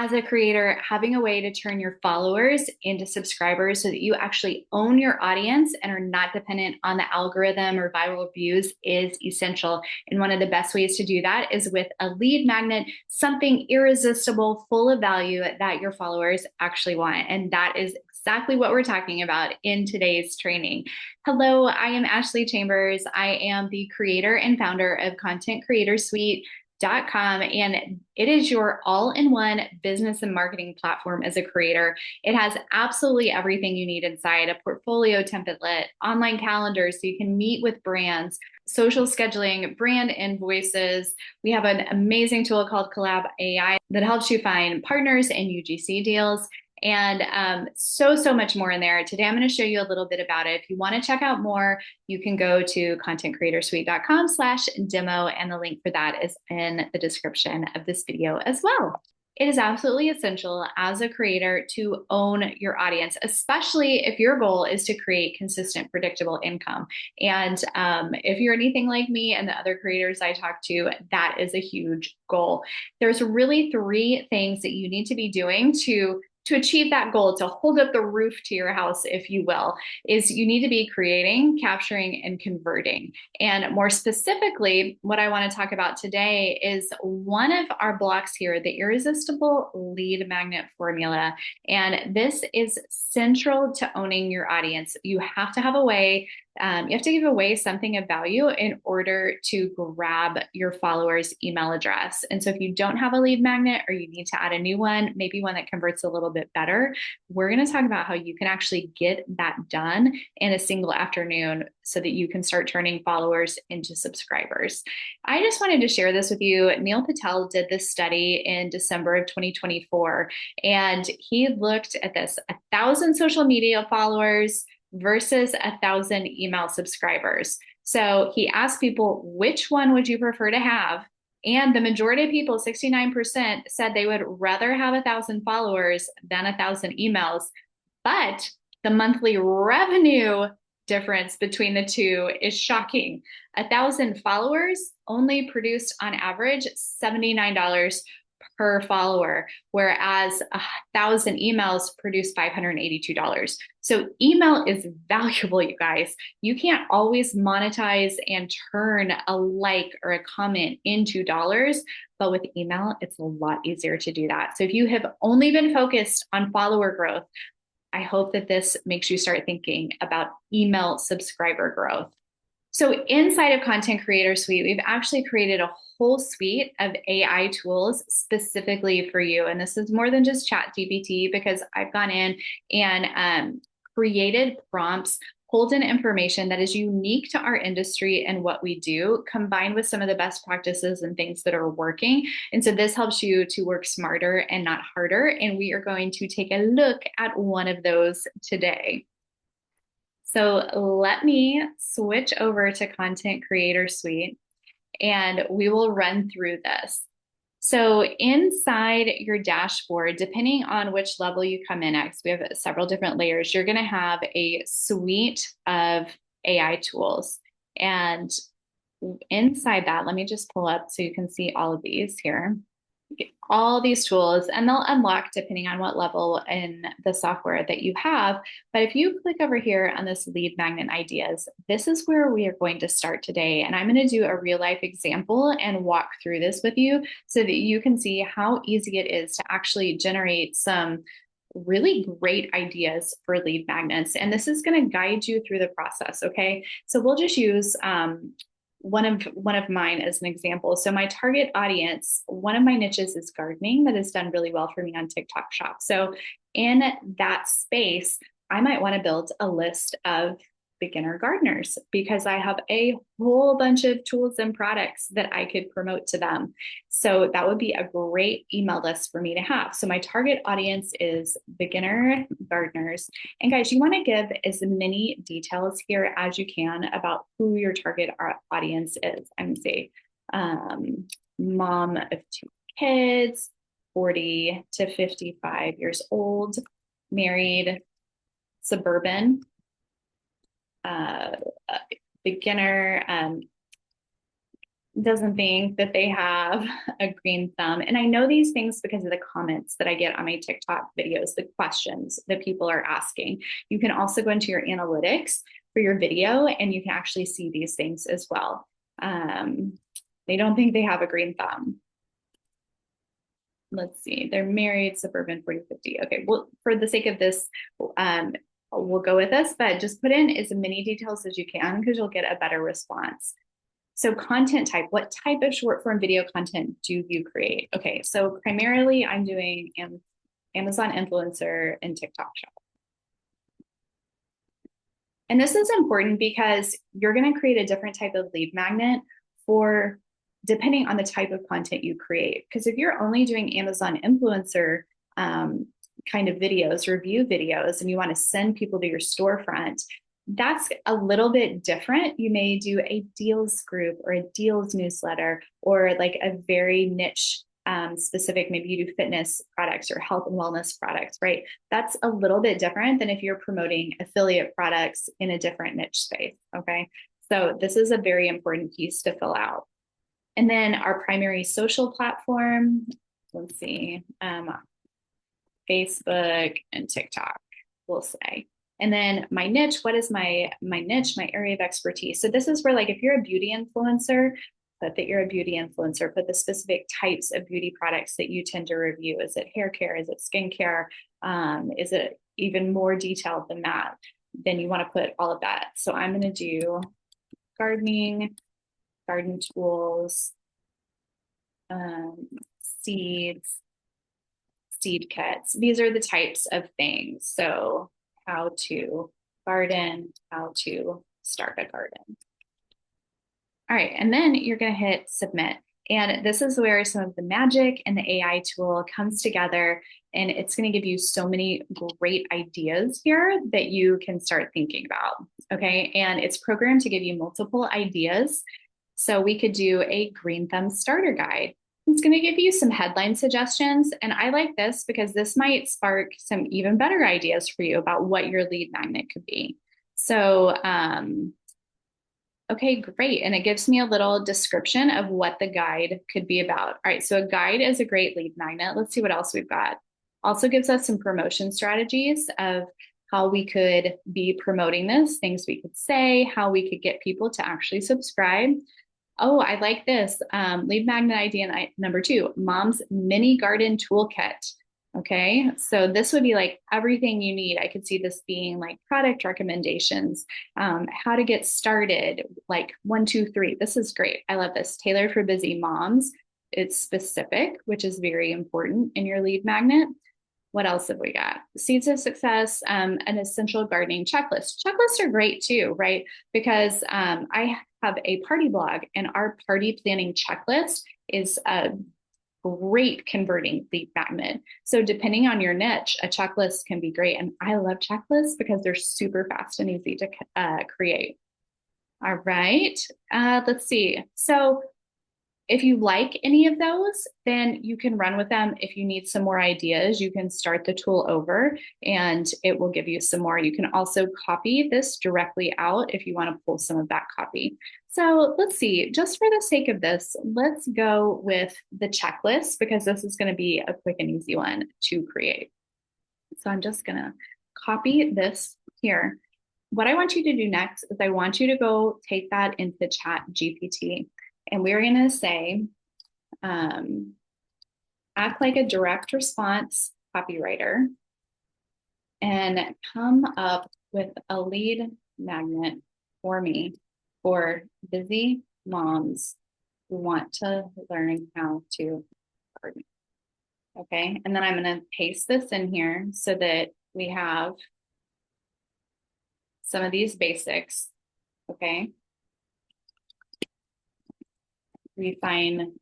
As a creator, having a way to turn your followers into subscribers so that you actually own your audience and are not dependent on the algorithm or viral views is essential. And one of the best ways to do that is with a lead magnet, something irresistible, full of value that your followers actually want. And that is exactly what we're talking about in today's training. Hello, I am Ashley Chambers. I am the creator and founder of Content Creator Suite. And it is your all-in-one business and marketing platform as a creator. It has absolutely everything you need inside: a portfolio template, online calendars so you can meet with brands, social scheduling, brand invoices. We have an amazing tool called Collab AI that helps you find partners and UGC deals, and so much more in there. Today, I'm going to show you a little bit about it. If you want to check out more, you can go to contentcreatorsuite.com/demo, and the link for that is in the description of this video as well. It is absolutely essential as a creator to own your audience, especially if your goal is to create consistent, predictable income. And if you're anything like me and the other creators I talk to, that is a huge goal. There's really three things that you need to be doing to achieve that goal, to hold up the roof to your house, if you will. Is you need to be creating, capturing, and converting. And more specifically, what I want to talk about today is one of our blocks here, the irresistible lead magnet formula. And this is central to owning your audience. You have to have a way, you have to give away something of value in order to grab your followers' email address. And so if you don't have a lead magnet, or you need to add a new one, maybe one that converts a little bit better, we're going to talk about how you can actually get that done in a single afternoon so that you can start turning followers into subscribers. I just wanted to share this with you. Neil Patel did this study in December of 2024, and he looked at this: 1,000 social media followers versus 1,000 email subscribers. So he asked people, which one would you prefer to have? And the majority of people, 69%, said they would rather have 1,000 followers than 1,000 emails. But the monthly revenue difference between the two is shocking. 1,000 followers only produced on average $79 per follower, whereas 1,000 emails produce $582. So email is valuable, you guys. You can't always monetize and turn a like or a comment into dollars, but with email, it's a lot easier to do that. So if you have only been focused on follower growth, I hope that this makes you start thinking about email subscriber growth. So inside of Content Creator Suite, we've actually created a whole suite of AI tools specifically for you. And this is more than just ChatGPT, because I've gone in and created prompts, pulled in information that is unique to our industry and what we do, combined with some of the best practices and things that are working. And so this helps you to work smarter and not harder. And we are going to take a look at one of those today. So let me switch over to Content Creator Suite, and we will run through this. So inside your dashboard, depending on which level you come in at, because we have several different layers, you're going to have a suite of AI tools. And inside that, let me just pull up so you can see all of these here. All these tools, and they'll unlock depending on what level in the software that you have. But if you click over here on this lead magnet ideas, this is where we are going to start today. And I'm going to do a real life example and walk through this with you so that you can see how easy it is to actually generate some really great ideas for lead magnets. And this is going to guide you through the process. Okay. So we'll just use one of mine as an example. So my target audience, one of my niches is gardening. That has done really well for me on TikTok Shop. So in that space, I might want to build a list of beginner gardeners because I have a whole bunch of tools and products that I could promote to them. So that would be a great email list for me to have. So my target audience is beginner gardeners. And guys, you want to give as many details here as you can about who your target audience is. I'm going to say mom of 2 kids, 40 to 55 years old, married, suburban, beginner, doesn't think that they have a green thumb. And I know these things because of the comments that I get on my TikTok videos, the questions that people are asking. You can also go into your analytics for your video and you can actually see these things as well. They don't think they have a green thumb. Let's see, they're married, suburban 4050. Okay, well, for the sake of this, we'll go with this, but just put in as many details as you can because you'll get a better response. So content type, what type of short form video content do you create? Okay, so primarily I'm doing Amazon influencer and TikTok shop. And this is important because you're going to create a different type of lead magnet for depending on the type of content you create. Because if you're only doing Amazon influencer kind of videos, review videos, and you want to send people to your storefront, that's a little bit different. You may do a deals group or a deals newsletter or like a very niche specific, maybe you do fitness products or health and wellness products, right? That's a little bit different than if you're promoting affiliate products in a different niche space. Okay. So this is a very important piece to fill out. And then our primary social platform, let's see, Facebook and TikTok, we'll say. And then my niche, what is my niche, my area of expertise? So this is where, like, if you're a beauty influencer, put that you're a beauty influencer, put the specific types of beauty products that you tend to review. Is it hair care? Is it skincare? Is it even more detailed than that? Then you want to put all of that. So I'm going to do gardening, garden tools, seeds, seed kits. These are the types of things. So how to garden, how to start a garden. All right, and then you're going to hit submit. And this is where some of the magic and the AI tool comes together. And it's going to give you so many great ideas here that you can start thinking about. Okay, and it's programmed to give you multiple ideas. So we could do a green thumb starter guide. It's going to give you some headline suggestions. And I like this because this might spark some even better ideas for you about what your lead magnet could be. So, okay, great. And it gives me a little description of what the guide could be about. All right, so a guide is a great lead magnet. Let's see what else we've got. Also gives us some promotion strategies of how we could be promoting this, things we could say, how we could get people to actually subscribe. Oh, I like this. Lead magnet idea number 2, Mom's Mini Garden Toolkit. Okay, so this would be like everything you need. I could see this being like product recommendations, how to get started, like 1, 2, 3. This is great. I love this. Tailored for busy moms. It's specific, which is very important in your lead magnet. What else have we got? Seeds of Success, an essential gardening checklist. Checklists are great too, right? Because I have a party blog and our party planning checklist is a great converting lead magnet. So depending on your niche, a checklist can be great. And I love checklists because they're super fast and easy to create. All right, let's see. So if you like any of those, then you can run with them. If you need some more ideas, you can start the tool over and it will give you some more. You can also copy this directly out if you want to pull some of that copy. So let's see, just for the sake of this, let's go with the checklist because this is going to be a quick and easy one to create. So I'm just going to copy this here. What I want you to do next is I want you to go take that into Chat GPT. And we're going to say, act like a direct response copywriter and come up with a lead magnet for me for busy moms who want to learn how to garden. Okay, and then I'm going to paste this in here so that we have some of these basics. Okay. Refine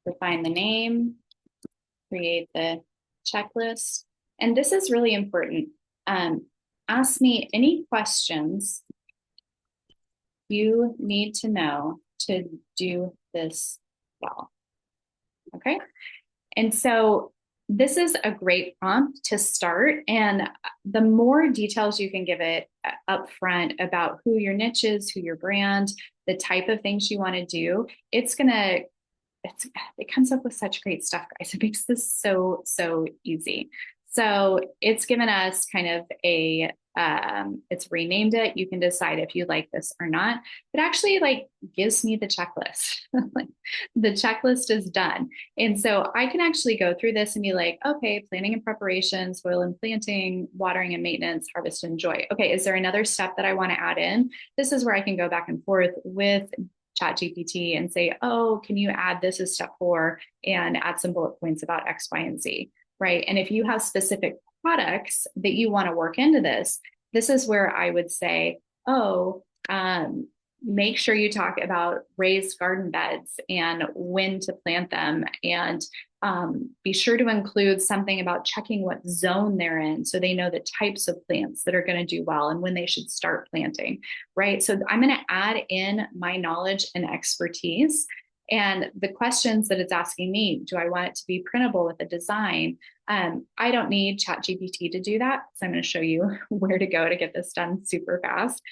the name, create the checklist. And this is really important. Ask me any questions you need to know to do this well. Okay. And so This is a great prompt to start. And the more details you can give it up front about who your niche is, who your brand, the type of things you want to do, it comes up with such great stuff, guys. It makes this so easy. So it's given us kind of it's renamed it. You can decide if you like this or not. It actually like gives me the checklist. Like the checklist is done. And so I can actually go through this and be like, okay, planning and preparation, soil and planting, watering and maintenance, harvest and joy. Okay, is there another step that I want to add in? This is where I can go back and forth with ChatGPT and say, oh, can you add this as step 4 and add some bullet points about X, Y, and Z, right? And if you have specific products that you want to work into this, this is where I would say, oh, make sure you talk about raised garden beds and when to plant them, and be sure to include something about checking what zone they're in so they know the types of plants that are going to do well and when they should start planting, right? So I'm going to add in my knowledge and expertise. And the questions that it's asking me, do I want it to be printable with a design? I don't need ChatGPT to do that. So I'm going to show you where to go to get this done super fast.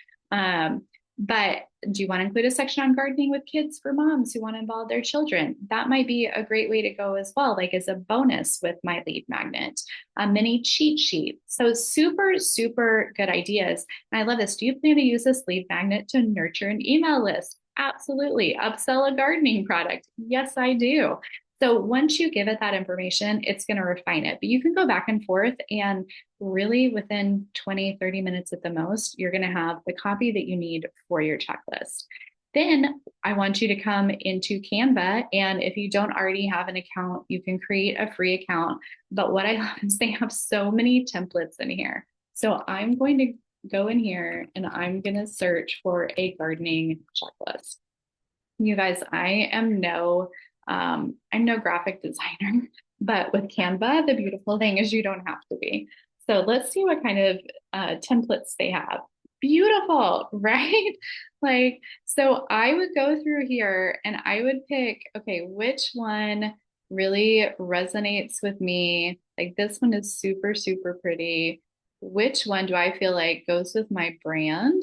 But do you want to include a section on gardening with kids for moms who want to involve their children? That might be a great way to go as well, like as a bonus with my lead magnet, a mini cheat sheet. So super good ideas. And I love this. Do you plan to use this lead magnet to nurture an email list? Absolutely. Upsell a gardening product? Yes, I do. So once you give it that information, it's going to refine it. But you can go back and forth, and really within 20, 30 minutes at the most, you're going to have the copy that you need for your checklist. Then I want you to come into Canva. And if you don't already have an account, you can create a free account. But what I love is they have so many templates in here. So I'm going to go in here and I'm going to search for a gardening checklist. You guys, I'm no graphic designer, but with Canva, the beautiful thing is you don't have to be. So let's see what kind of templates they have. Beautiful, right? Like, so I would go through here and I would pick, okay, which one really resonates with me? Like this one is super pretty. Which one do I feel like goes with my brand?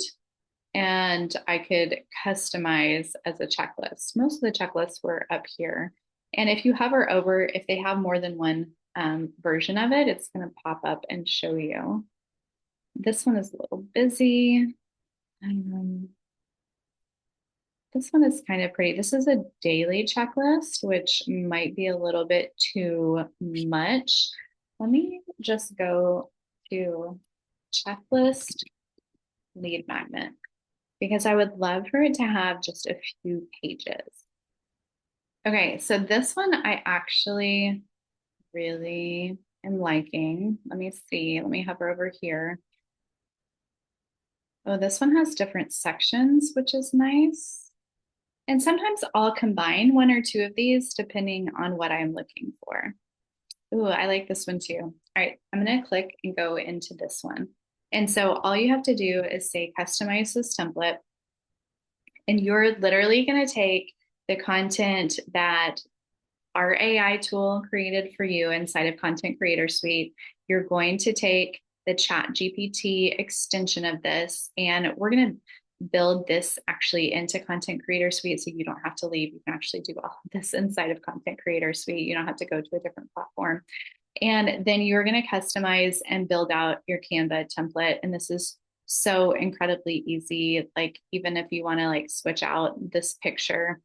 And I could customize as a checklist. Most of the checklists were up here. And if you hover over, if they have more than one version of it, it's going to pop up and show you. This one is a little busy. This one is kind of pretty. This is a daily checklist, which might be a little bit too much. Let me just go to checklist lead magnet, because I would love for it to have just a few pages. Okay, so this one I actually really am liking. Let me see. Let me hover over here. Oh, this one has different sections, which is nice. And sometimes I'll combine one or two of these depending on what I'm looking for. Ooh, I like this one too. All right, I'm going to click and go into this one. And so all you have to do is say customize this template. And you're literally going to take the content that our AI tool created for you inside of Content Creator Suite. You're going to take the Chat GPT extension of this, and we're going to build this actually into Content Creator Suite so you don't have to leave. You can actually do all of this inside of Content Creator Suite. You don't have to go to a different platform. And then you're going to customize and build out your Canva template. And this is so incredibly easy. Like even if you want to like switch out this picture,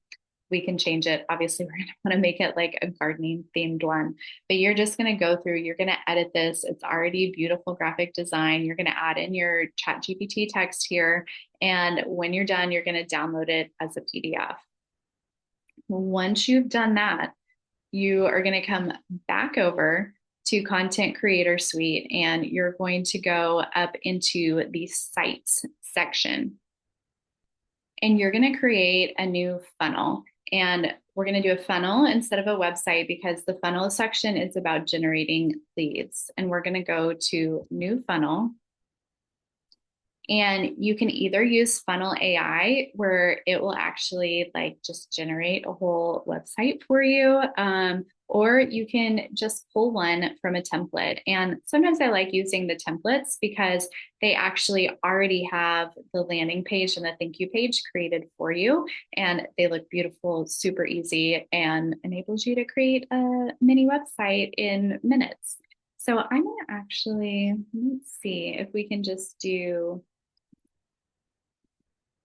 we can change it. Obviously, we're going to want to make it like a gardening themed one, but you're just going to go through, you're going to edit this. It's already beautiful graphic design. You're going to add in your Chat GPT text here. And when you're done, you're going to download it as a PDF. Once you've done that, you are going to come back over to Content Creator Suite, and you're going to go up into the sites section. And you're going to create a new funnel. And we're going to do a funnel instead of a website because the funnel section is about generating leads. And we're going to go to new funnel. And you can either use Funnel AI, where it will actually like just generate a whole website for you, or you can just pull one from a template. And sometimes I like using the templates because they actually already have the landing page and the thank you page created for you. And they look beautiful, super easy, and enables you to create a mini website in minutes. So I'm gonna actually, let's see if we can just do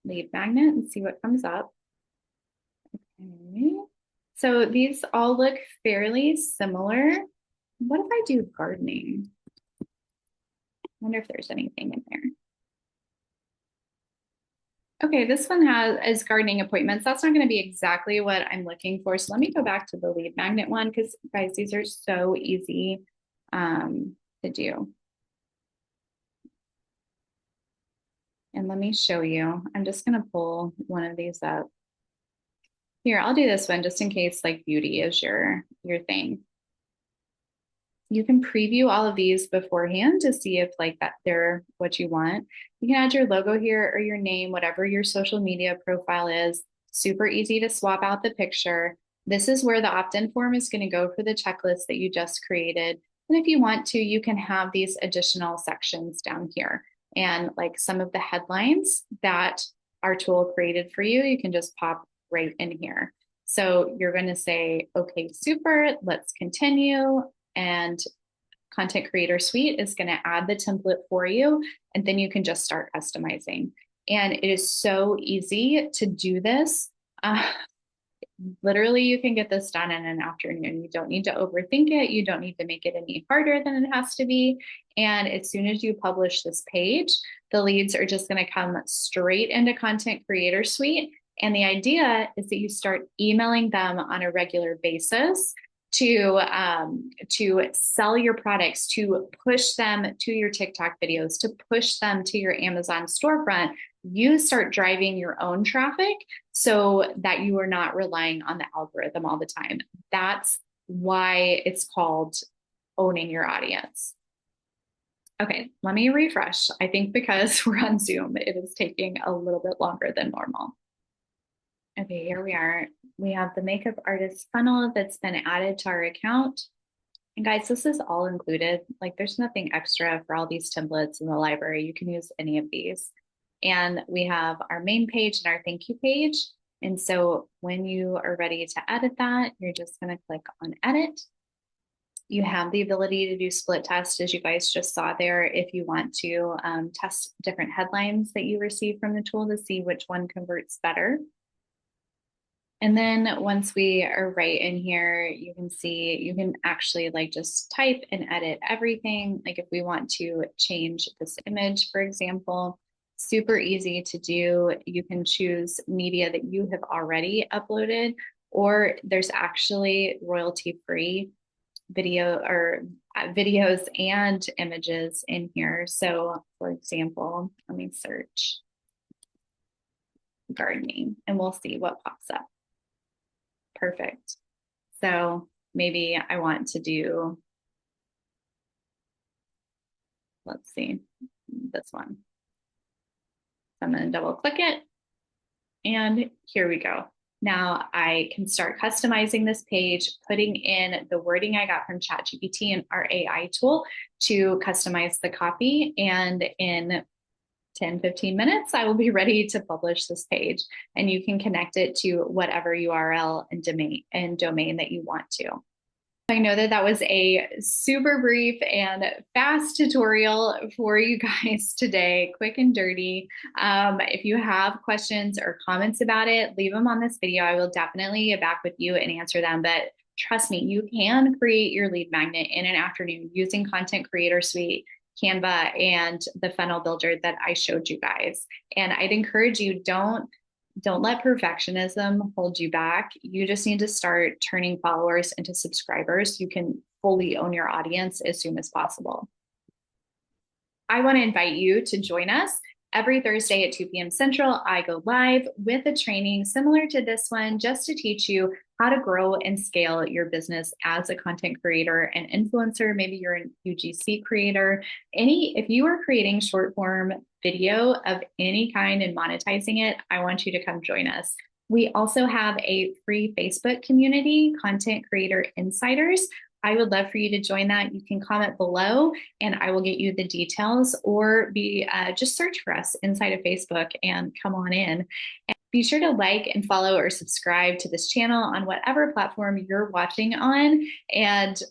lead magnet and see what comes up. Okay. So these all look fairly similar. What if I do gardening? I wonder if there's anything in there. Okay, this one is gardening appointments. That's not going to be exactly what I'm looking for. So let me go back to the lead magnet one because guys, these are so easy to do. And let me show you. I'm just going to pull one of these up. Here, I'll do this one just in case like beauty is your thing. You can preview all of these beforehand to see if like that they're what you want. You can add your logo here or your name, whatever your social media profile is. Super easy to swap out the picture. This is where the opt-in form is going to go for the checklist that you just created. And if you want to, you can have these additional sections down here. And like some of the headlines that our tool created for you, you can just pop right in here. So you're going to say, okay, super, let's continue. And Content Creator Suite is going to add the template for you, and then you can just start customizing. And it is so easy to do this. Literally, you can get this done in an afternoon. You don't need to overthink it. You don't need to make it any harder than it has to be. And as soon as you publish this page, the leads are just going to come straight into Content Creator Suite. And the idea is that you start emailing them on a regular basis to sell your products, to push them to your TikTok videos, to push them to your Amazon storefront. You start driving your own traffic so that you are not relying on the algorithm all the time. That's why it's called owning your audience. Okay, let me refresh. I think because we're on Zoom, it is taking a little bit longer than normal. Okay, here we are. We have the makeup artist funnel that's been added to our account. And guys, this is all included. Like there's nothing extra for all these templates in the library. You can use any of these. And we have our main page and our thank you page. And so when you are ready to edit that, you're just going to click on edit. You have the ability to do split test, as you guys just saw there, if you want to test different headlines that you receive from the tool to see which one converts better. And then once we are right in here, you can see, you can actually like just type and edit everything. Like if we want to change this image, for example, super easy to do. You can choose media that you have already uploaded, or there's actually royalty-free video or videos and images in here. So for example, let me search gardening and we'll see what pops up. Perfect. So maybe I want to do, let's see, this one. So I'm going to double click it. And here we go. Now I can start customizing this page, putting in the wording I got from ChatGPT and our AI tool to customize the copy. And in 10-15 minutes, I will be ready to publish this page, and you can connect it to whatever URL and domain that you want to. I know that was a super brief and fast tutorial for you guys today, quick and dirty. If you have questions or comments about it, leave them on this video. I will definitely get back with you and answer them. But trust me, you can create your lead magnet in an afternoon using Content Creator Suite, Canva, and the funnel builder that I showed you guys. And I'd encourage you, don't let perfectionism hold you back. You just need to start turning followers into subscribers. You can fully own your audience as soon as possible. I want to invite you to join us every Thursday at 2 p.m. Central. I go live with a training similar to this one, just to teach you how to grow and scale your business as a content creator and influencer. Maybe you're an UGC creator. If you are creating short form video of any kind and monetizing it, I want you to come join us. We also have a free Facebook community, Content Creator Insiders. I would love for you to join that. You can comment below and I will get you the details, or just search for us inside of Facebook and come on in. And be sure to like and follow or subscribe to this channel on whatever platform you're watching on. And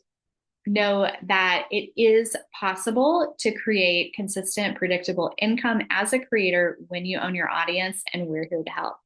know that it is possible to create consistent, predictable income as a creator when you own your audience, and we're here to help.